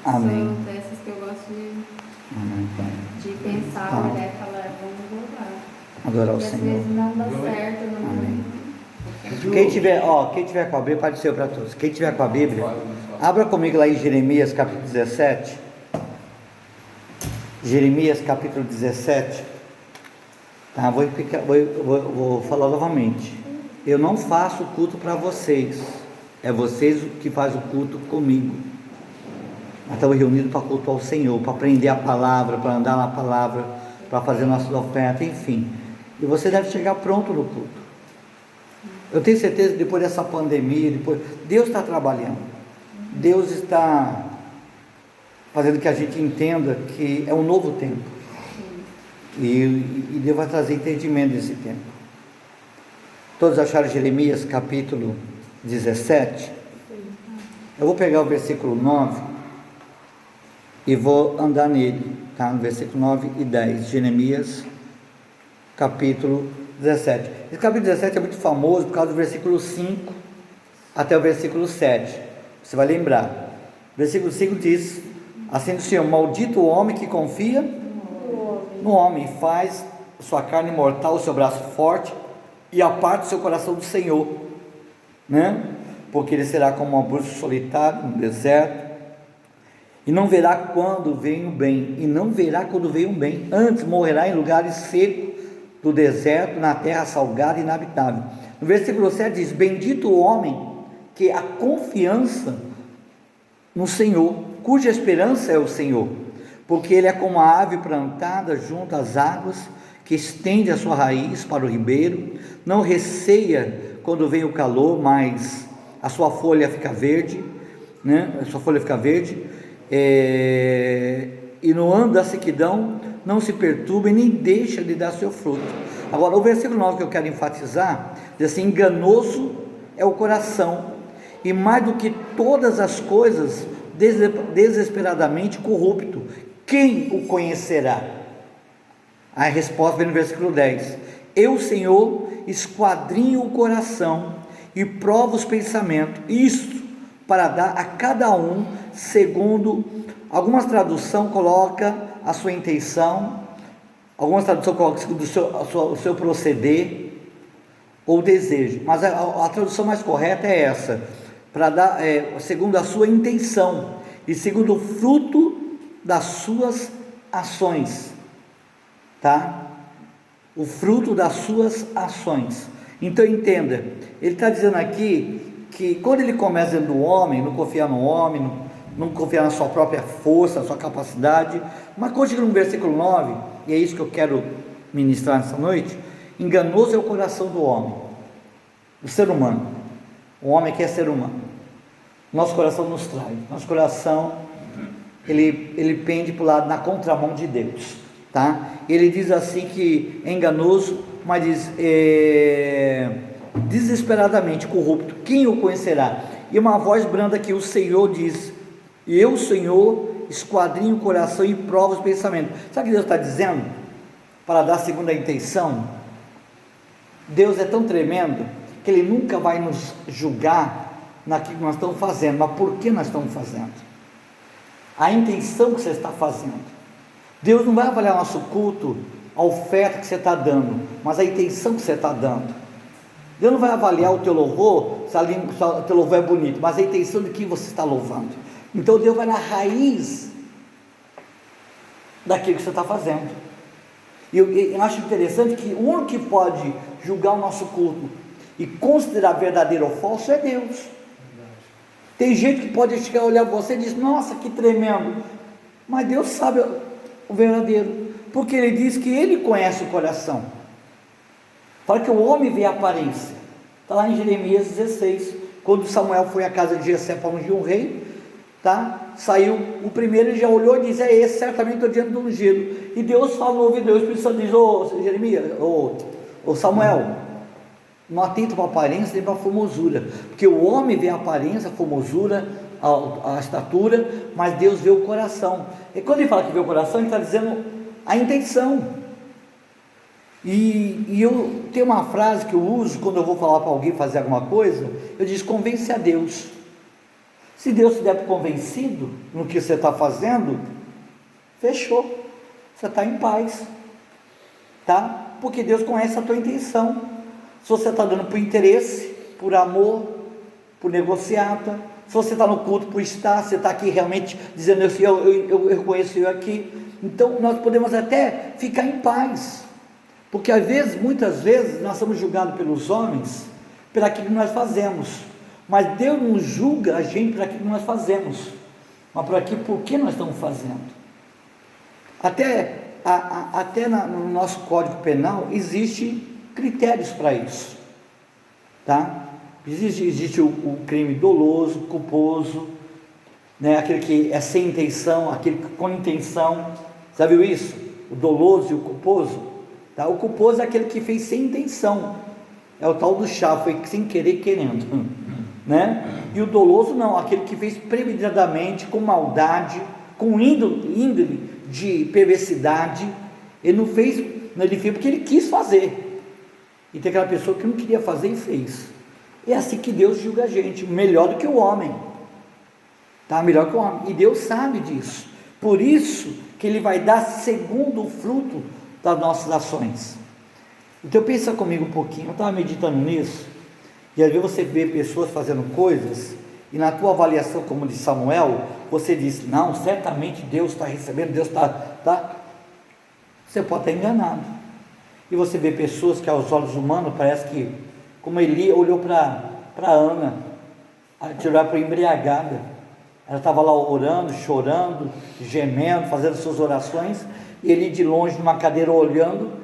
Amém. São dessas que eu gosto Amém. de pensar, Tá. olhar e falar, vamos louvar. Adorar o Porque às Senhor. vezes não dá certo, não. Amém. Quem tiver com a Bíblia, pode ser para todos. Quem tiver com a Bíblia, abra comigo lá em Jeremias capítulo 17. Jeremias capítulo 17. Tá, vou falar novamente. Eu não faço culto para vocês. É vocês que fazem o culto comigo. Nós estamos reunidos para cultuar o Senhor, para aprender a palavra, para andar na palavra, para fazer nossas ofertas, enfim. E você deve chegar pronto no culto. Eu tenho certeza que depois dessa pandemia, Deus está trabalhando. Deus está fazendo que a gente entenda que é um novo tempo. E Deus vai trazer entendimento nesse tempo. Todos acharam Jeremias capítulo 17? Eu vou pegar o versículo 9 e vou andar nele, tá? No versículo 9 e 10, Jeremias capítulo 17. Esse capítulo 17 é muito famoso por causa do versículo 5 até o versículo 7. Você vai lembrar. O versículo 5 diz assim do Senhor: maldito o homem que confia no homem, faz sua carne mortal, o seu braço forte, e aparte o seu coração do Senhor, né? Porque ele será como uma bruxa solitária no deserto, e não verá quando vem o bem, antes morrerá em lugares secos do deserto, na terra salgada e inabitável. No versículo 7 diz: bendito o homem que a confiança no Senhor, cuja esperança é o Senhor, porque ele é como a ave plantada junto às águas, que estende a sua raiz para o ribeiro, não receia quando vem o calor, mas a sua folha fica verde, né? A sua folha fica verde, e no ano da sequidão não se perturba e nem deixa de dar seu fruto. Agora, o versículo 9 que eu quero enfatizar diz assim: enganoso é o coração, e mais do que todas as coisas, desesperadamente corrupto, quem o conhecerá? A resposta vem no versículo 10: eu, Senhor, esquadrinho o coração e provo os pensamentos, isto para dar a cada um segundo. Algumas traduções colocam a sua intenção, algumas traduções colocam segundo o seu proceder ou desejo, mas a tradução mais correta é essa: para dar segundo a sua intenção e segundo o fruto das suas ações, tá? O fruto das suas ações. Então entenda, ele está dizendo aqui que quando ele começa dentro do homem, não confiar no homem, não confiar na sua própria força, na sua capacidade, mas quando chega no versículo 9, e é isso que eu quero ministrar nessa noite: enganoso é o coração do homem, do ser humano. O homem quer ser humano, nosso coração nos trai, nosso coração ele pende para o lado, na contramão de Deus, tá? Ele diz assim que é enganoso, mas diz desesperadamente corrupto, quem o conhecerá? E uma voz branda que o Senhor diz: eu, Senhor, esquadrinho o coração e provo os pensamentos. Sabe o que Deus está dizendo? Para dar a segunda intenção, Deus é tão tremendo que Ele nunca vai nos julgar naquilo que nós estamos fazendo, mas por que nós estamos fazendo, a intenção que você está fazendo. Deus não vai avaliar nosso culto, a oferta que você está dando, mas a intenção que você está dando. Deus não vai avaliar o teu louvor, se o teu louvor é bonito, mas a intenção de que você está louvando. Então Deus vai na raiz daquilo que você está fazendo. E eu acho interessante que o único que pode julgar o nosso culto e considerar verdadeiro ou falso é Deus. Tem gente que pode chegar a olhar você e dizer: nossa, que tremendo, mas Deus sabe o verdadeiro, porque Ele diz que Ele conhece o coração. Fala que o homem vê a aparência, está lá em Jeremias 16, quando Samuel foi à casa de Jessé para ungir um rei, tá? Saiu o primeiro, ele já olhou e disse: é esse, certamente estou diante do ungido. E Deus fala no ouvido dele, o Espírito Santo diz: ô Jeremias, ô Samuel, não atenta para a aparência nem para a formosura, porque o homem vê a aparência, a formosura, a estatura, mas Deus vê o coração. E quando ele fala que vê o coração, ele está dizendo a intenção. E eu tenho uma frase que eu uso quando eu vou falar para alguém fazer alguma coisa, eu digo: convence a Deus. Se Deus se der convencido no que você está fazendo, fechou, você está em paz, tá? Porque Deus conhece a tua intenção. Se você está dando por interesse, por amor, por negociata, se você está no culto por estar, você está aqui realmente dizendo assim, eu conheço eu aqui, então nós podemos até ficar em paz, porque às vezes, muitas vezes, nós somos julgados pelos homens, por aquilo que nós fazemos, mas Deus não julga a gente por aquilo que nós fazemos, mas por que nós estamos fazendo. Até no nosso Código Penal, existem critérios para isso, tá? Existe o crime doloso, culposo, né? Aquele que é sem intenção, aquele que com intenção, já viu isso? O doloso e o culposo, tá? O culposo é aquele que fez sem intenção, é o tal do chá, foi sem querer querendo, né? E o doloso não, aquele que fez premeditadamente, com maldade, com índole de perversidade. Ele não fez, ele fez porque ele quis fazer, e tem aquela pessoa que não queria fazer e fez. É assim que Deus julga a gente, melhor do que o homem, tá? Melhor que o homem, e Deus sabe disso, por isso que Ele vai dar segundo o fruto das nossas ações. Então pensa comigo um pouquinho, eu estava meditando nisso, e às vezes você vê pessoas fazendo coisas, e na tua avaliação, como de Samuel, você diz, não, certamente Deus está recebendo, Deus está, você pode estar enganado. E você vê pessoas que aos olhos humanos parece que, como Eli olhou para Ana, tirou para embriagada, ela estava lá orando, chorando, gemendo, fazendo suas orações, e Eli de longe numa cadeira olhando,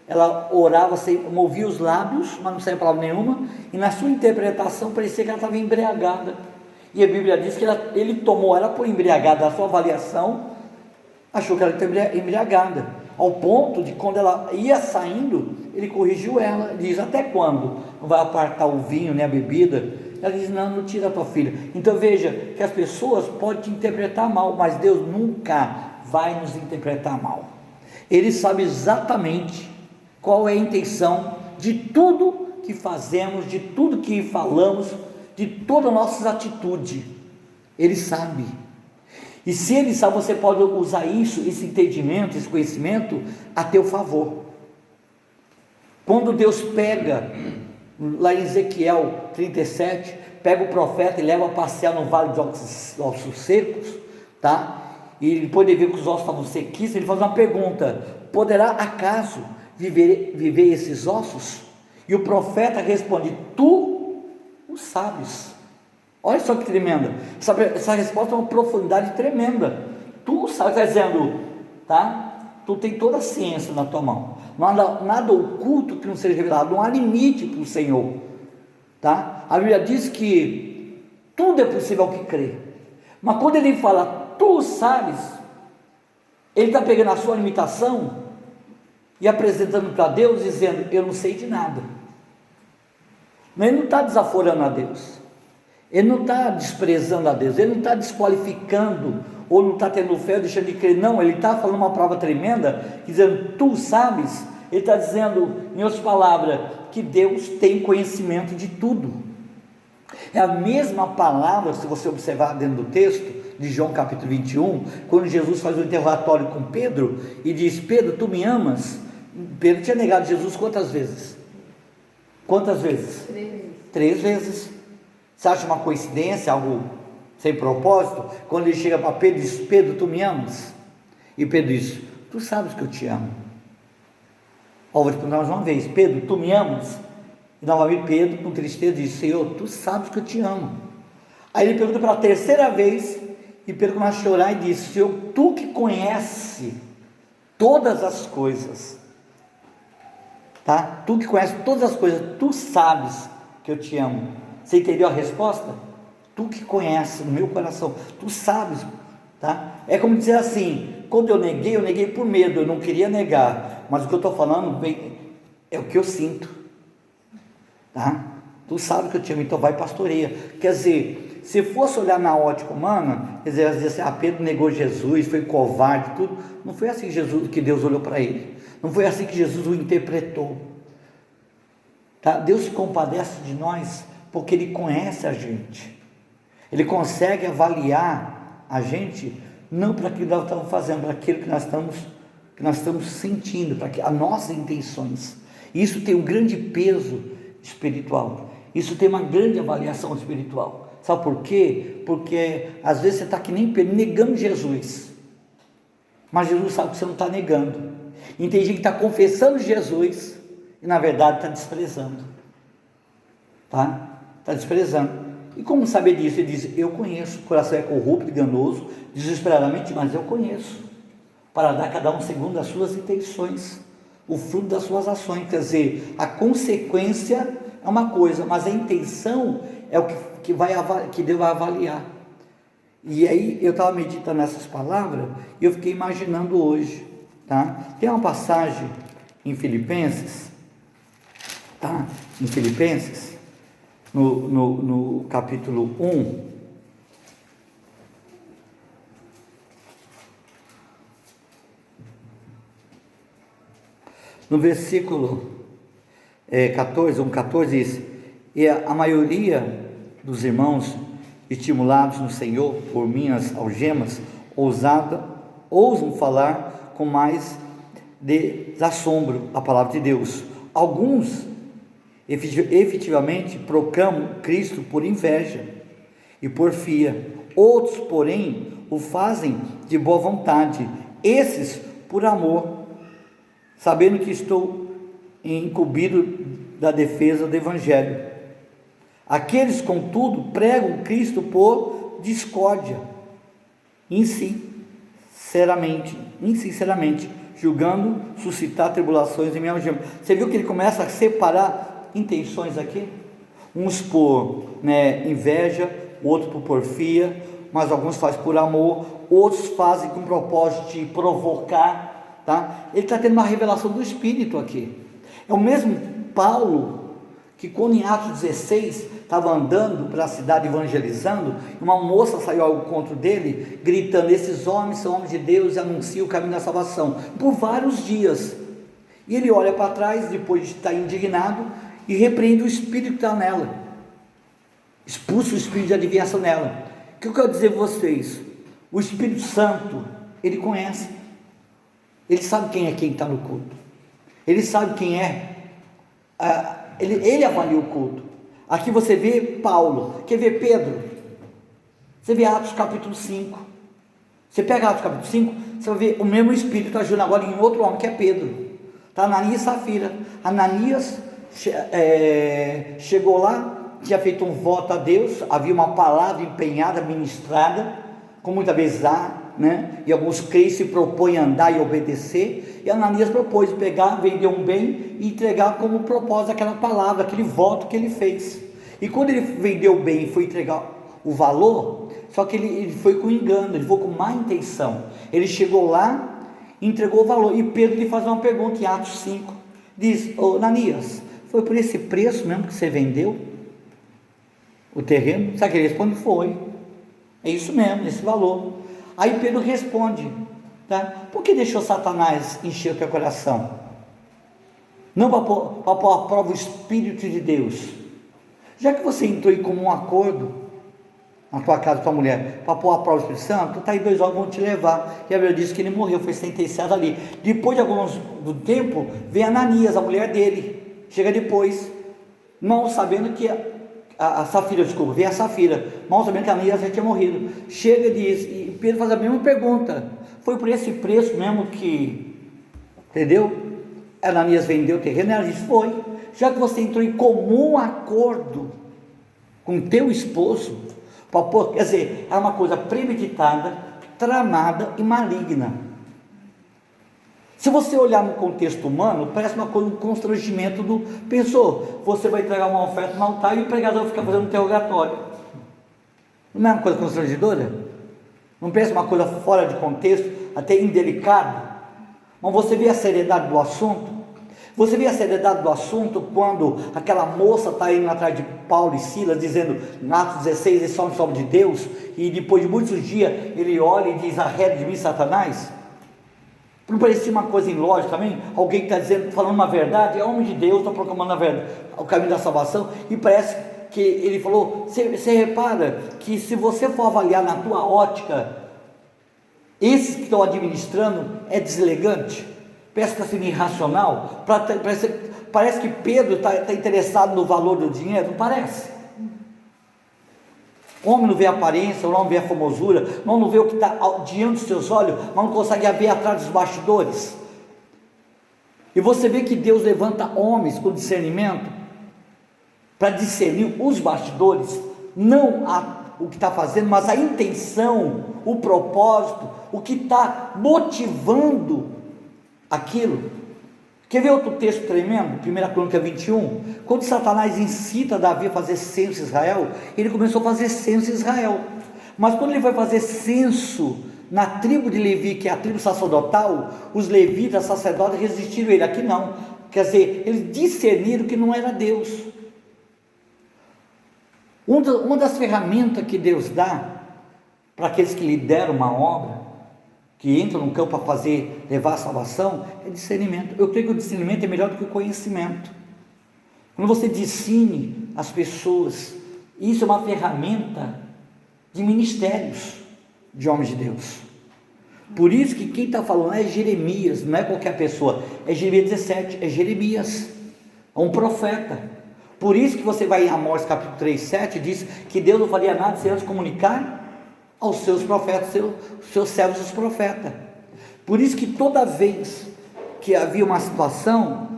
ela orava, movia os lábios, mas não saía palavra nenhuma, e na sua interpretação parecia que ela estava embriagada, e a Bíblia diz que ele tomou ela por embriagada, a sua avaliação, achou que ela estava embriagada, ao ponto de quando ela ia saindo, ele corrigiu ela, diz, até quando? Não vai apartar o vinho, nem a bebida? Ela diz, não tira a tua filha. Então veja, que as pessoas podem te interpretar mal, mas Deus nunca vai nos interpretar mal. Ele sabe exatamente qual é a intenção de tudo que fazemos, de tudo que falamos, de todas as nossas atitudes. Ele sabe. E se Ele sabe, você pode usar isso, esse entendimento, esse conhecimento a teu favor. Quando Deus pega, lá em Ezequiel 37, pega o profeta e leva a passear no vale de ossos secos, tá? E depois de ver que os ossos estavam sequíssimos, ele faz uma pergunta, poderá acaso viver esses ossos? E o profeta responde, tu o sabes. Olha só que tremenda, essa resposta é uma profundidade tremenda. Tu sabe, está dizendo, tá? Tu tem toda a ciência na tua mão, nada oculto que não seja revelado, não há limite para o Senhor, tá? A Bíblia diz que tudo é possível ao que crê, mas quando ele fala, tu sabes, ele está pegando a sua limitação e apresentando para Deus, dizendo, eu não sei de nada. Mas ele não está desaforando a Deus, ele não está desprezando a Deus, ele não está desqualificando, ou não está tendo fé, deixando de crer, não, ele está falando uma prova tremenda, dizendo, tu sabes, ele está dizendo, em outras palavras, que Deus tem conhecimento de tudo. É a mesma palavra, se você observar dentro do texto, de João capítulo 21, quando Jesus faz um interrogatório com Pedro, e diz, Pedro, tu me amas? Pedro tinha negado Jesus quantas vezes? Quantas vezes? 3 vezes. Você acha uma coincidência, algo sem propósito? Quando ele chega para Pedro e diz, Pedro, tu me amas? E Pedro diz, tu sabes que eu te amo. Vou te perguntar mais uma vez, Pedro, tu me amas? E novamente Pedro, com tristeza, diz, Senhor, tu sabes que eu te amo. Aí ele pergunta pela 3ª vez, e Pedro começa a chorar e diz, Senhor, tu que conhece todas as coisas, tá? Tu que conhece todas as coisas, tu sabes que eu te amo. Você entendeu a resposta? Tu que conhece no meu coração, tu sabes, tá? É como dizer assim, quando eu neguei por medo, eu não queria negar, mas o que eu estou falando é o que eu sinto, tá? Tu sabe que eu te amo, então vai e pastoreia. Quer dizer, se fosse olhar na ótica humana, quer dizer assim, Pedro negou Jesus, foi covarde, tudo. Não foi assim que Deus olhou para ele, não foi assim que Jesus o interpretou, tá? Deus se compadece de nós, porque Ele conhece a gente. Ele consegue avaliar a gente não para aquilo que nós estamos fazendo, para aquilo que nós estamos sentindo, para as nossas intenções. Isso tem um grande peso espiritual. Isso tem uma grande avaliação espiritual. Sabe por quê? Porque às vezes você está que nem Pedro, negando Jesus. Mas Jesus sabe que você não está negando. E tem gente que está confessando Jesus e na verdade está desprezando. Tá? Está desprezando. E como saber disso? Ele diz: eu conheço, o coração é corrupto, enganoso, desesperadamente, mas eu conheço, para dar a cada um segundo as suas intenções, o fruto das suas ações. Quer dizer, a consequência é uma coisa, mas a intenção é o que Deus vai avaliar. E aí eu estava meditando nessas palavras e eu fiquei imaginando hoje, tá? Tem uma passagem em Filipenses, tá? Em Filipenses, no capítulo 1, no versículo 14 diz: e a maioria dos irmãos, estimulados no Senhor por minhas algemas, ousam falar com mais desassombro a palavra de Deus. Alguns efetivamente proclamam Cristo por inveja e porfia, outros, porém, o fazem de boa vontade, esses por amor, sabendo que estou incumbido da defesa do Evangelho. Aqueles, contudo, pregam Cristo por discórdia, insinceramente, julgando suscitar tribulações em minha algema. Você viu que ele começa a separar intenções aqui? Uns por inveja, outros por porfia, mas alguns fazem por amor, outros fazem com o propósito de provocar, tá? Ele está tendo uma revelação do Espírito aqui. É o mesmo Paulo que, quando em Atos 16 estava andando pela cidade evangelizando, uma moça saiu ao encontro dele, gritando: esses homens são homens de Deus e anunciam o caminho da salvação, por vários dias. E ele olha para trás, depois de estar indignado, e repreende o espírito que está nela, expulsa o espírito de adivinhação nela. O que eu quero dizer para vocês? O Espírito Santo, ele conhece, ele sabe quem é quem está no culto, ele sabe quem é, ele avalia o culto. Aqui você vê Paulo, quer ver Pedro? Você vê Atos capítulo 5, você pega Atos capítulo 5, você vai ver o mesmo Espírito agindo agora em outro homem, que é Pedro. Está Ananias e Safira. Ananias chegou lá, tinha feito um voto a Deus, havia uma palavra empenhada, ministrada, como muitas vezes há, e alguns crentes se propõem a andar e obedecer, e Ananias propôs pegar, vender um bem e entregar como propósito aquela palavra, aquele voto que ele fez. E quando ele vendeu o bem e foi entregar o valor, só que ele foi com engano, ele foi com má intenção. Ele chegou lá, entregou o valor, e Pedro lhe faz uma pergunta em Atos 5, diz: Ananias, foi por esse preço mesmo que você vendeu o terreno? Sabe que ele responde? Foi, é isso mesmo, esse valor. Aí Pedro responde, tá? Por que deixou Satanás encher o teu coração? Não para pôr à prova o Espírito de Deus. Já que você entrou em comum acordo na tua casa com a tua mulher, para pôr à prova o Espírito Santo, tá aí 2 homens vão te levar. E a Bíblia diz que ele morreu, foi sentenciado ali. Depois de do tempo, vem Ananias, a mulher dele, chega depois, não sabendo que a Safira, vem a Safira, mal sabendo que Ananias já tinha morrido. Chega e diz, e Pedro faz a mesma pergunta: foi por esse preço mesmo que, entendeu? Ananias vendeu o terreno? Ela diz: foi. Já que você entrou em comum acordo com teu esposo, quer dizer, é uma coisa premeditada, tramada e maligna. Se você olhar no contexto humano, parece uma coisa, um constrangimento pensou, você vai entregar uma oferta no altar e o pregador fica fazendo um interrogatório. Não é uma coisa constrangedora? Não parece uma coisa fora de contexto, até indelicada? Mas você vê a seriedade do assunto? Você vê a seriedade do assunto quando aquela moça está indo atrás de Paulo e Silas, dizendo, em Atos 16, eles são de Deus, e depois de muitos dias, ele olha e diz: arrede de mim, Satanás. Não parecia uma coisa ilógica também? Alguém que está dizendo, falando uma verdade, é homem de Deus, está proclamando a verdade, o caminho da salvação, e parece que ele falou, você repara que se você for avaliar na tua ótica, esses que estão administrando é deselegante, parece que está sendo irracional, parece que Pedro está interessado no valor do dinheiro, não parece? O homem não vê a aparência, o homem não vê a formosura, não vê o que está diante dos seus olhos, mas não consegue ver atrás dos bastidores. E você vê que Deus levanta homens com discernimento para discernir os bastidores, não o que está fazendo, mas a intenção, o propósito, o que está motivando aquilo. Quer ver outro texto tremendo? 1 Crônica 21, quando Satanás incita Davi a fazer censo em Israel, ele começou a fazer censo em Israel, mas quando ele vai fazer censo na tribo de Levi, que é a tribo sacerdotal, os levitas, sacerdotes resistiram a ele. Aqui não, quer dizer, eles discerniram que não era Deus. Uma das ferramentas que Deus dá para aqueles que lideram uma obra, que entram no campo para levar a salvação, é discernimento. Eu creio que o discernimento é melhor do que o conhecimento. Quando você discerne as pessoas, isso é uma ferramenta de ministérios de homens de Deus. Por isso que quem está falando é Jeremias, não é qualquer pessoa, é Jeremias 17, é Jeremias, é um profeta. Por isso que você vai em Amós capítulo 3, 7, diz que Deus não faria nada sem antes comunicar aos seus profetas, seus servos os profetas. Por isso que toda vez que havia uma situação,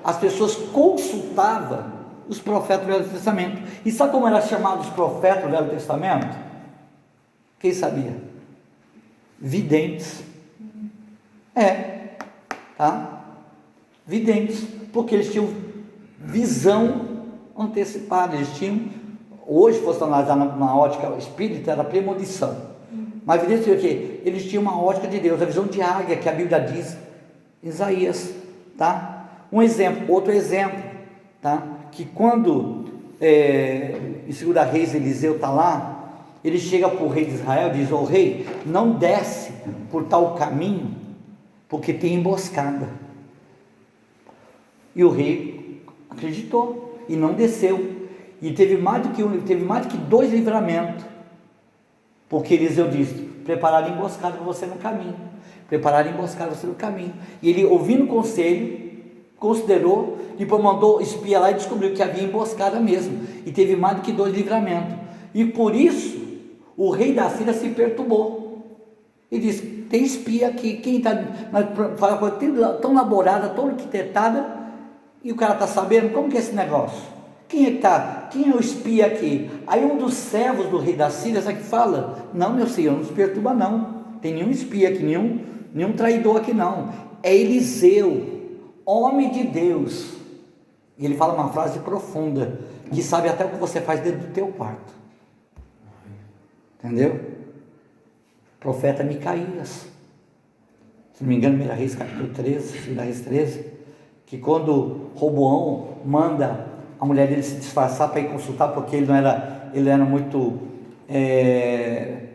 as pessoas consultavam os profetas do Velho Testamento. E sabe como eram chamados os profetas do Velho Testamento? Quem sabia? Videntes. Tá? Videntes, porque eles tinham visão antecipada, eles tinham, hoje fosse analisar na ótica espírita, era premonição, mas videntes é o quê? Eles tinham uma ótica de Deus, a visão de águia, que a Bíblia diz, Isaías, tá? Outro exemplo, tá? Que quando em 2 Reis Eliseu está lá, ele chega para o rei de Israel e diz: ô rei, não desce por tal caminho, porque tem emboscada. E o rei acreditou e não desceu, e teve mais do que 2 livramentos, porque Eliseu disse: preparar emboscada para você no caminho, preparar emboscada para você no caminho. E ele, ouvindo o conselho, considerou, depois mandou espia lá e descobriu que havia emboscada mesmo, e teve mais do que 2 livramentos. E por isso o rei da Síria se perturbou e disse: tem espia aqui, quem está fala coisa tão elaborada, tão arquitetada, e o cara está sabendo como que é esse negócio? Quem é o espia aqui? Aí um dos servos do rei da Síria, sabe que fala: não, meu senhor, não se perturba não, tem nenhum espia aqui, nenhum traidor aqui não, é Eliseu, homem de Deus. E ele fala uma frase profunda, que sabe até o que você faz dentro do teu quarto. Entendeu? Profeta Micaías, se não me engano, 1 Reis capítulo 13, 2 Reis 13, que quando Roboão manda a mulher dele se disfarçar para ir consultar, porque ele era muito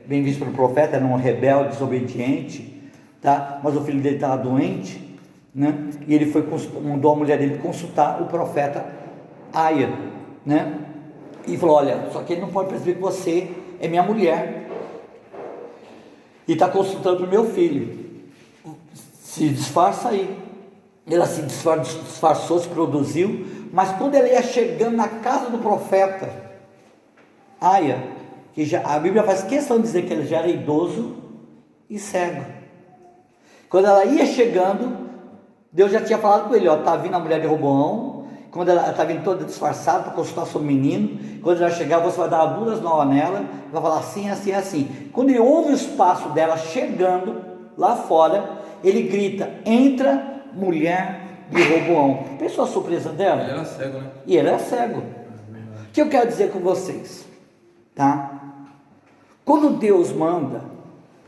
bem visto pelo profeta, era um rebelde, desobediente, tá? Mas o filho dele estava doente, né? E ele mandou a mulher dele consultar o profeta Aia, né? E falou: olha, só que ele não pode perceber que você é minha mulher e está consultando para o meu filho, se disfarça aí. Ela se disfarçou, se produziu, mas quando ela ia chegando na casa do profeta Aia, a Bíblia faz questão de dizer que ele já era idoso e cego. Quando ela ia chegando, Deus já tinha falado com ele: ó, está vindo a mulher de Roboão. Quando ela está vindo toda disfarçada para consultar sobre o menino, quando ela chegar, você vai dar duas novas nela, vai falar assim, assim, assim. Quando ele ouve os passos dela chegando lá fora, ele grita: entra, mulher de Roboão. Pensou a surpresa dela? Ele era cego, né? E ele era cego. O que eu quero dizer com vocês, tá? Quando Deus manda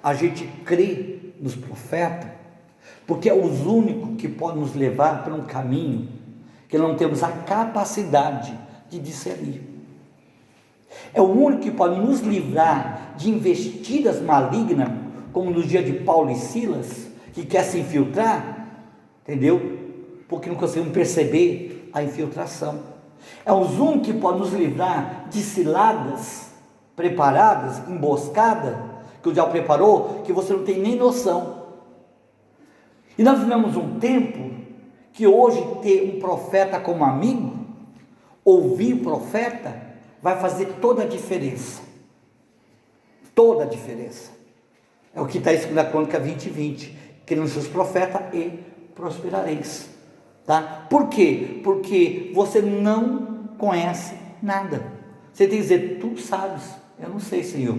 a gente crer nos profetas, porque é os únicos que podem nos levar para um caminho que não temos a capacidade de discernir. É o único que pode nos livrar de investidas malignas, como no dia de Paulo e Silas, que quer se infiltrar, entendeu? Porque não conseguimos perceber a infiltração. É o zoom que pode nos livrar de ciladas preparadas, emboscada, que o diabo preparou, que você não tem nem noção. E nós vivemos um tempo que hoje ter um profeta como amigo, ouvir o profeta, vai fazer toda a diferença. Toda a diferença. É o que está escrito na Crônica 20:20. Querendo os seus profetas e prosperareis. Tá? Por quê? Porque você não conhece nada. Você tem que dizer, tu sabes. Eu não sei, Senhor.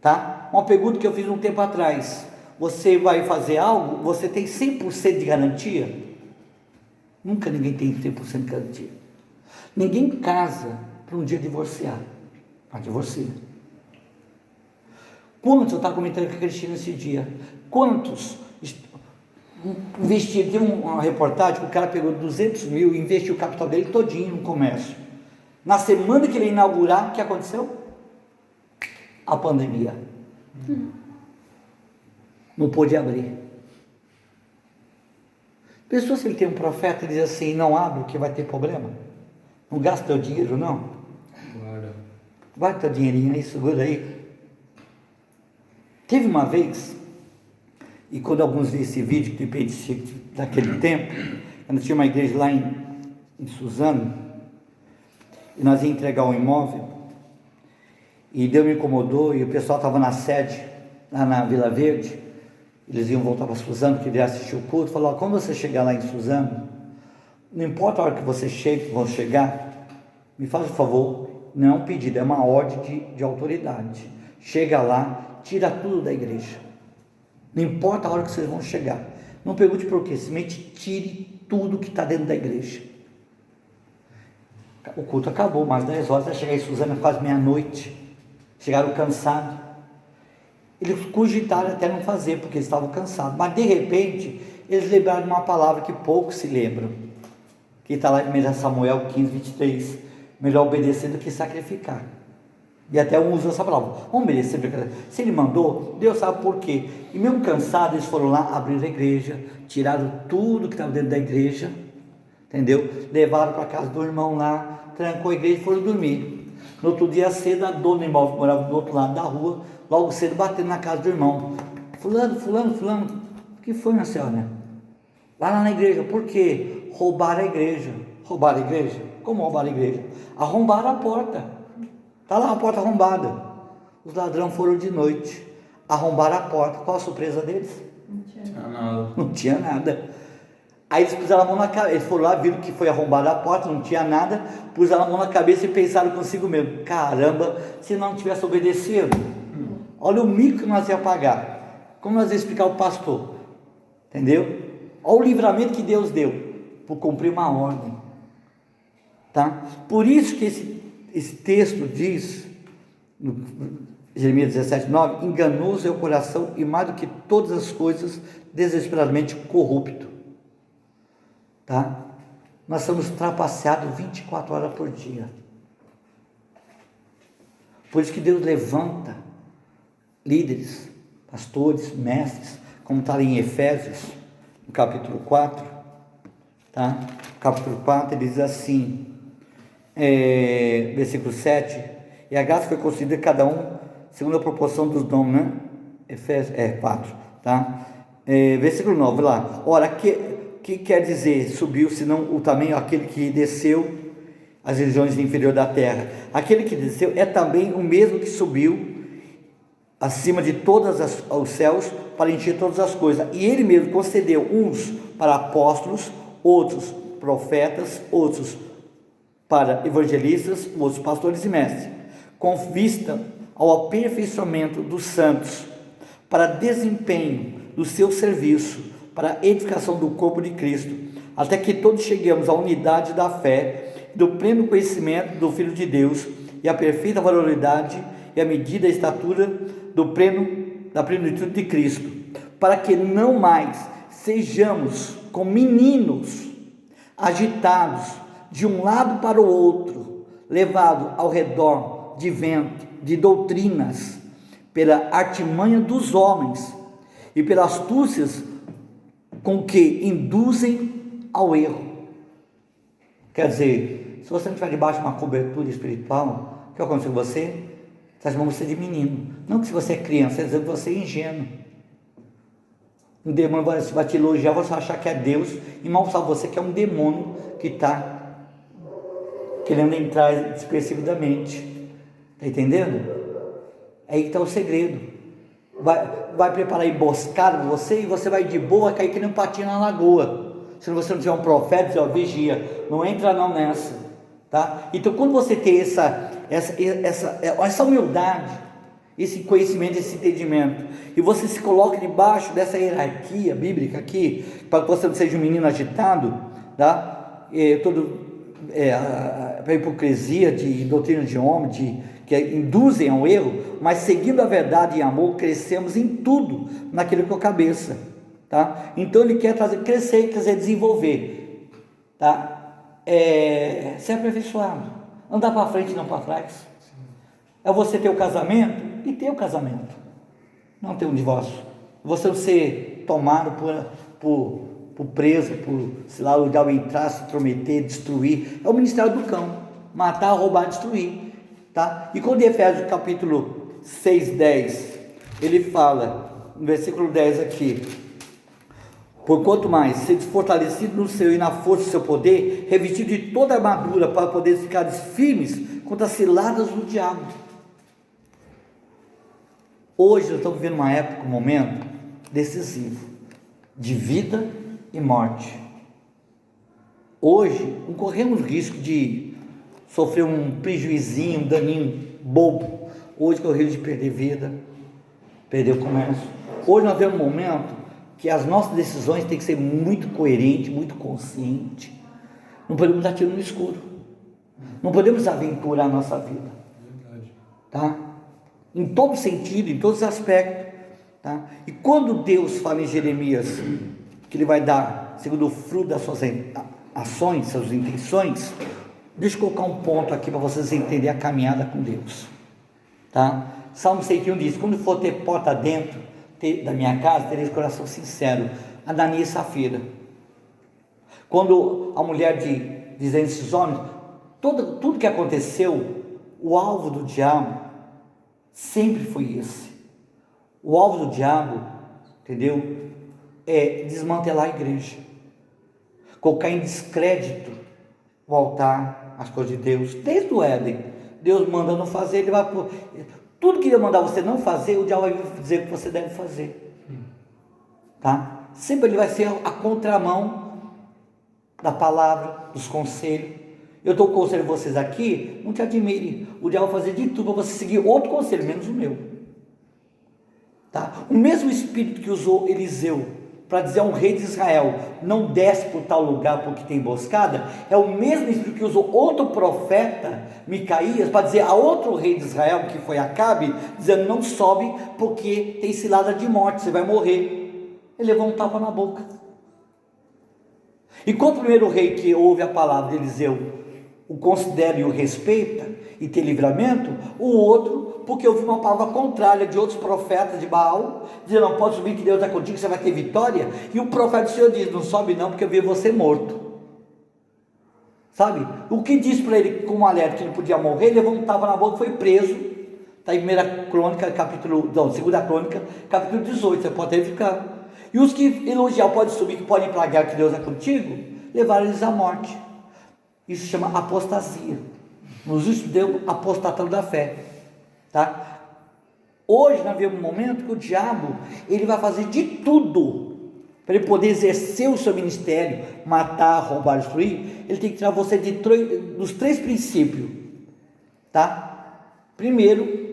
Tá? Uma pergunta que eu fiz um tempo atrás. Você vai fazer algo, você tem 100% de garantia? Nunca ninguém tem 100% de garantia. Ninguém casa para um dia divorciar. Para divorciar. Quantos, eu estava comentando com a Cristina esse dia, quantos investiram? Tem uma reportagem que o cara pegou 200 mil e investiu o capital dele todinho no comércio. Na semana que ele ia inaugurar, o que aconteceu? A pandemia. Não pôde abrir. Pensou se ele tem um profeta e diz assim, não abre que vai ter problema? Não gasta teu dinheiro, não? Guarda teu dinheirinho aí, segura aí. Teve uma vez, e quando alguns viram esse vídeo, que depende daquele tempo, quando tinha uma igreja lá em Suzano, e nós íamos entregar um imóvel, e Deus me incomodou, e o pessoal estava na sede, lá na Vila Verde, eles iam voltar para Suzano, porque iam assistir o culto, falou, quando você chegar lá em Suzano, não importa a hora que você chegue, vão chegar, me faz um favor, não é um pedido, é uma ordem de autoridade, chega lá, tira tudo da igreja, não importa a hora que vocês vão chegar, não pergunte por quê, simplesmente tire tudo que está dentro da igreja. O culto acabou, mais 10 horas, vai chegar em Suzano quase meia-noite, chegaram cansados, eles cogitaram até não fazer, porque eles estavam cansados, mas de repente, eles lembraram de uma palavra que poucos se lembram, que está lá em 1 Samuel 15:23, melhor obedecer do que sacrificar. E até um usou essa palavra, vamos obedecer, se ele mandou, Deus sabe por quê. E mesmo cansados, eles foram lá, abriram a igreja, tiraram tudo que estava dentro da igreja, entendeu? Levaram para a casa do irmão lá, trancou a igreja e foram dormir. No outro dia cedo, a dona do imóvel que morava do outro lado da rua, logo cedo batendo na casa do irmão, fulano, o que foi, minha senhora? Lá na igreja, por quê? Roubaram a igreja. Roubaram a igreja? Como roubaram a igreja? Arrombaram a porta. Está lá a porta arrombada. Os ladrões foram de noite, arrombaram a porta. Qual a surpresa deles? Não tinha nada. Aí eles puseram a mão na cabeça, eles foram lá, viram que foi arrombada a porta, não tinha nada, puseram a mão na cabeça e pensaram consigo mesmo, caramba, se não tivesse obedecido, olha o mico que nós ia pagar, como nós ia explicar ao pastor, entendeu? Olha o livramento que Deus deu, por cumprir uma ordem, tá? Por isso que esse texto diz, no Jeremias 17:9, enganoso é o coração e mais do que todas as coisas, desesperadamente corrupto, tá? Nós somos trapaceados 24 horas por dia, por isso que Deus levanta líderes, pastores, mestres, como está ali em Efésios, no capítulo 4, tá? Capítulo 4, ele diz assim, versículo 7, e a graça foi concedida a cada um segundo a proporção dos dons, né? Efésios 4, tá? Versículo 9, lá, ora, que quer dizer subiu, senão o tamanho, aquele que desceu às regiões inferiores da terra? Aquele que desceu é também o mesmo que subiu acima de todos os céus para encher todas as coisas, e ele mesmo concedeu uns para apóstolos, outros profetas, outros para evangelistas, outros pastores e mestres, com vista ao aperfeiçoamento dos santos, para desempenho do seu serviço, para a edificação do corpo de Cristo, até que todos cheguemos à unidade da fé, do pleno conhecimento do Filho de Deus, e à perfeita valoridade e à medida da estatura da plenitude de Cristo, para que não mais sejamos como meninos, agitados de um lado para o outro, levados ao redor de vento, de doutrinas, pela artimanha dos homens e pelas astúcias com que induzem ao erro. Quer dizer, se você não estiver debaixo de uma cobertura espiritual, o que acontece com você? Está chamando você de menino. Não que se você é criança, está dizendo que você é ingênuo. Um demônio vai te elogiar, você vai achar que é Deus, e mal sabe você que é um demônio que está querendo entrar despercebidamente. Está entendendo? É aí que está o segredo. Vai preparar emboscada para você, e você vai de boa cair que nem um patinho na lagoa. Se você não tiver um profeta, você vigia, não entra não nessa, tá? Então quando você tem essa humildade, esse conhecimento, esse entendimento, e você se coloca debaixo dessa hierarquia bíblica aqui, para que você não seja um menino agitado, tá? A hipocrisia de doutrina de homem, que induzem ao erro, mas seguindo a verdade em amor, crescemos em tudo, naquilo que é a cabeça, tá? Então ele quer crescer, quer dizer, desenvolver, tá? Ser aperfeiçoado, andar para frente, não para trás. É você ter o casamento e ter o casamento, não ter um divórcio. Você não ser tomado por preso, por, sei lá, o diabo entrar, se intrometer, destruir. É o ministério do cão: matar, roubar, destruir, tá? E quando em Efésios capítulo 6, 10, ele fala, no versículo 10 aqui: por quanto mais, sede fortalecido no seu e na força do seu poder, revestido de toda a armadura, para poder ficar firmes contra as ciladas do diabo. Hoje nós estamos vivendo uma época, um momento decisivo, de vida e morte. Hoje não corremos risco de sofrer um prejuizinho, um daninho bobo. Hoje corremos de perder vida, perder o comércio. Hoje nós vemos um momento que as nossas decisões têm que ser muito coerentes, muito conscientes. Não podemos dar tiro no escuro, não podemos aventurar a nossa vida, tá? Em todo sentido, em todos os aspectos, tá? E quando Deus fala em Jeremias que Ele vai dar segundo o fruto das suas ações, suas intenções, deixa eu colocar um ponto aqui para vocês entenderem a caminhada com Deus, tá? Salmo 101 diz: quando for ter porta dentro da minha casa, tereis coração sincero. Ananias e Safira. Quando a mulher dizendo esses homens, tudo que aconteceu, o alvo do diabo sempre foi esse. O alvo do diabo, entendeu? É desmantelar a igreja, colocar em descrédito o altar, as coisas de Deus. Desde o Éden, Deus mandando fazer, ele vai tudo que ele mandar você não fazer, o diabo vai dizer que você deve fazer, tá? Sempre ele vai ser a contramão da palavra, dos conselhos. Eu estou conselhando vocês aqui, não te admire, o diabo vai fazer de tudo para você seguir outro conselho, menos o meu, tá? O mesmo espírito que usou Eliseu para dizer a um rei de Israel: não desce por tal lugar porque tem emboscada, é o mesmo espírito que usou outro profeta, Micaías, para dizer a outro rei de Israel, que foi Acabe, dizendo: não sobe porque tem cilada de morte, você vai morrer. Ele levou um tapa na boca. Enquanto o primeiro rei que ouve a palavra de Eliseu o considera e o respeita e tem livramento, o outro, porque ouviu uma palavra contrária de outros profetas de Baal, dizendo: não pode subir que Deus é contigo, você vai ter vitória. E o profeta do Senhor diz: não sobe não, porque eu vi você morto. Sabe? O que disse para ele com um alerta que ele podia morrer, ele levou um tapa na boca e foi preso. Está em 2 Crônica, capítulo 18, você pode verificar. E os que elogiam, pode subir, que podem ir para a guerra, que Deus é contigo, levaram eles à morte. Isso se chama apostasia. Nos últimos tempos, apostatando da fé, tá? Hoje nós vivemos um momento que o diabo, ele vai fazer de tudo para ele poder exercer o seu ministério, matar, roubar, destruir. Ele tem que tirar você dos 3 princípios, tá? Primeiro,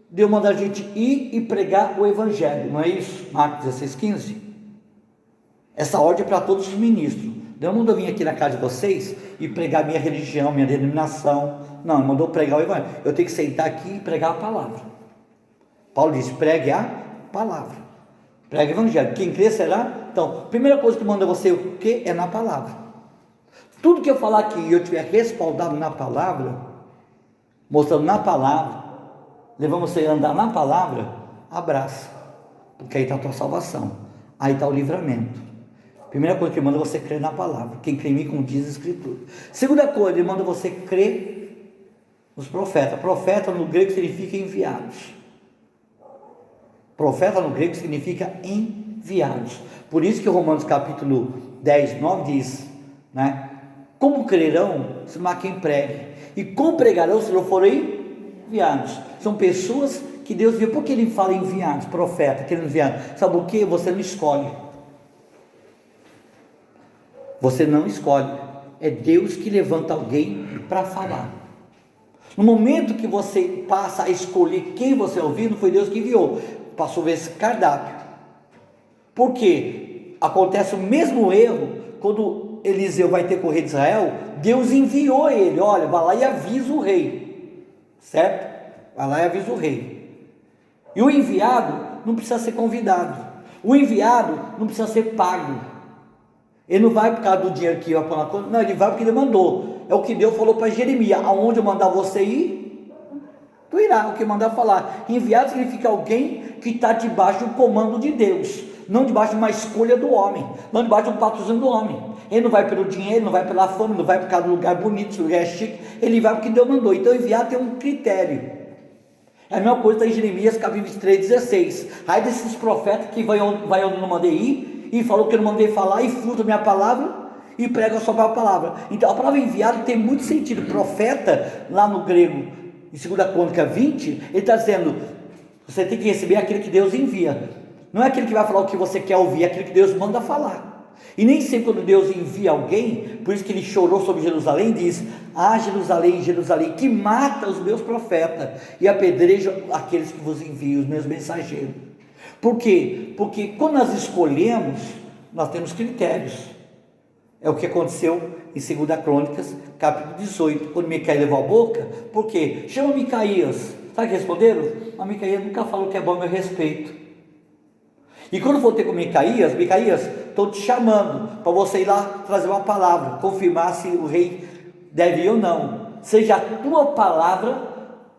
Deus manda a gente ir e pregar o evangelho, não é isso? Marcos 16:15. Essa ordem é para todos os ministros. Deus não mandou vir aqui na casa de vocês e pregar minha religião, minha denominação. Não, ele mandou pregar o evangelho. Eu tenho que sentar aqui e pregar a palavra. Paulo disse: pregue a palavra, pregue o evangelho, quem crê será. Então, primeira coisa que manda você, o que? É na palavra. Tudo que eu falar aqui e eu tiver respaldado na palavra, mostrando na palavra, levando você a andar na palavra, abraça, porque aí está a tua salvação, aí está o livramento. Primeira coisa que ele manda você crer na palavra. Quem crê em mim, como diz a Escritura. Segunda coisa, ele manda você crer nos profetas. Profeta no grego significa enviados. Profeta no grego significa enviados. Por isso que Romanos capítulo 10, 9 diz, né? Como crerão se não há quem pregue? E como pregarão se não forem enviados? São pessoas que Deus viu. Por que ele fala enviados? Profeta, querendo enviar. Sabe o que? Você não escolhe. Você não escolhe. É Deus que levanta alguém para falar. No momento que você passa a escolher quem você ouvir, não foi Deus que enviou. Passou a ver esse cardápio. Por quê? Acontece o mesmo erro quando Eliseu vai ter com o rei de Israel. Deus enviou ele. Olha, vai lá e avisa o rei. Certo? Vai lá e avisa o rei. E o enviado não precisa ser convidado. O enviado não precisa ser pago. Ele não vai por causa do dinheiro que vai pôr na conta. Não, ele vai porque ele mandou. É o que Deus falou para Jeremias. Aonde eu mandar você ir, tu irá. O que mandar falar. Enviado significa alguém que está debaixo do comando de Deus. Não debaixo de uma escolha do homem. Não debaixo de um patrocínio do homem. Ele não vai pelo dinheiro, ele não vai pela fama, não vai por causa do lugar bonito, do lugar chique. Ele vai porque Deus mandou. Então enviado tem um critério. É a mesma coisa em Jeremias capítulo 23, 16. Aí desses profetas que vai onde eu não mandei ir, e falou que eu não mandei falar, e fruta a minha palavra, e prega a sua palavra. Então a palavra enviado tem muito sentido. Profeta, lá no grego, em 2 Crônica 20, ele está dizendo, você tem que receber aquele que Deus envia. Não é aquele que vai falar o que você quer ouvir, é aquele que Deus manda falar. E nem sempre quando Deus envia alguém, por isso que ele chorou sobre Jerusalém, diz, Jerusalém, Jerusalém, que mata os meus profetas, e apedreja aqueles que vos enviam, os meus mensageiros. Por quê? Porque quando nós escolhemos, nós temos critérios. É o que aconteceu em 2 Crônicas, capítulo 18, quando Micaías levou a boca. Por quê? Chama Micaías. Sabe o que responderam? A Micaías nunca falou que é bom meu respeito. E quando for ter com Micaías, estou te chamando para você ir lá trazer uma palavra, confirmar se o rei deve ir ou não. Seja a tua palavra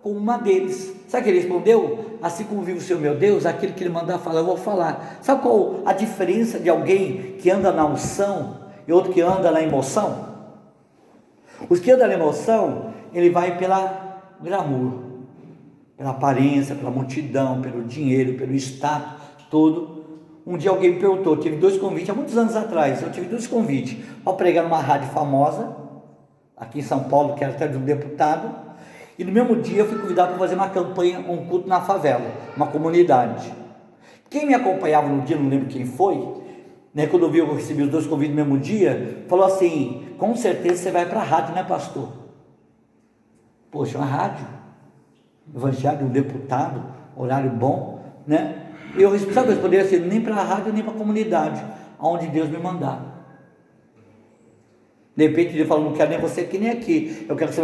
como uma deles. Sabe o que ele respondeu? Assim como vive o Senhor meu Deus, aquele que ele mandar falar, eu vou falar. Sabe qual a diferença de alguém que anda na unção e outro que anda na emoção? Os que andam na emoção, ele vai pela glamour, pela aparência, pela multidão, pelo dinheiro, pelo status, tudo. Um dia alguém me perguntou, eu tive 2 convites, há muitos anos atrás, eu tive 2 convites, para pregar numa rádio famosa, aqui em São Paulo, que era até de um deputado, e no mesmo dia eu fui convidado para fazer uma campanha, um culto na favela, uma comunidade. Quem me acompanhava no dia, não lembro quem foi, né, quando eu recebi os 2 convites no mesmo dia, falou assim, com certeza você vai para a rádio, né, pastor? Poxa, uma rádio, evangelho de um deputado, horário bom, né? Eu respondi assim, nem para a rádio, nem para a comunidade, aonde Deus me mandar. De repente Deus falou, não quero nem você aqui, nem aqui, eu quero que você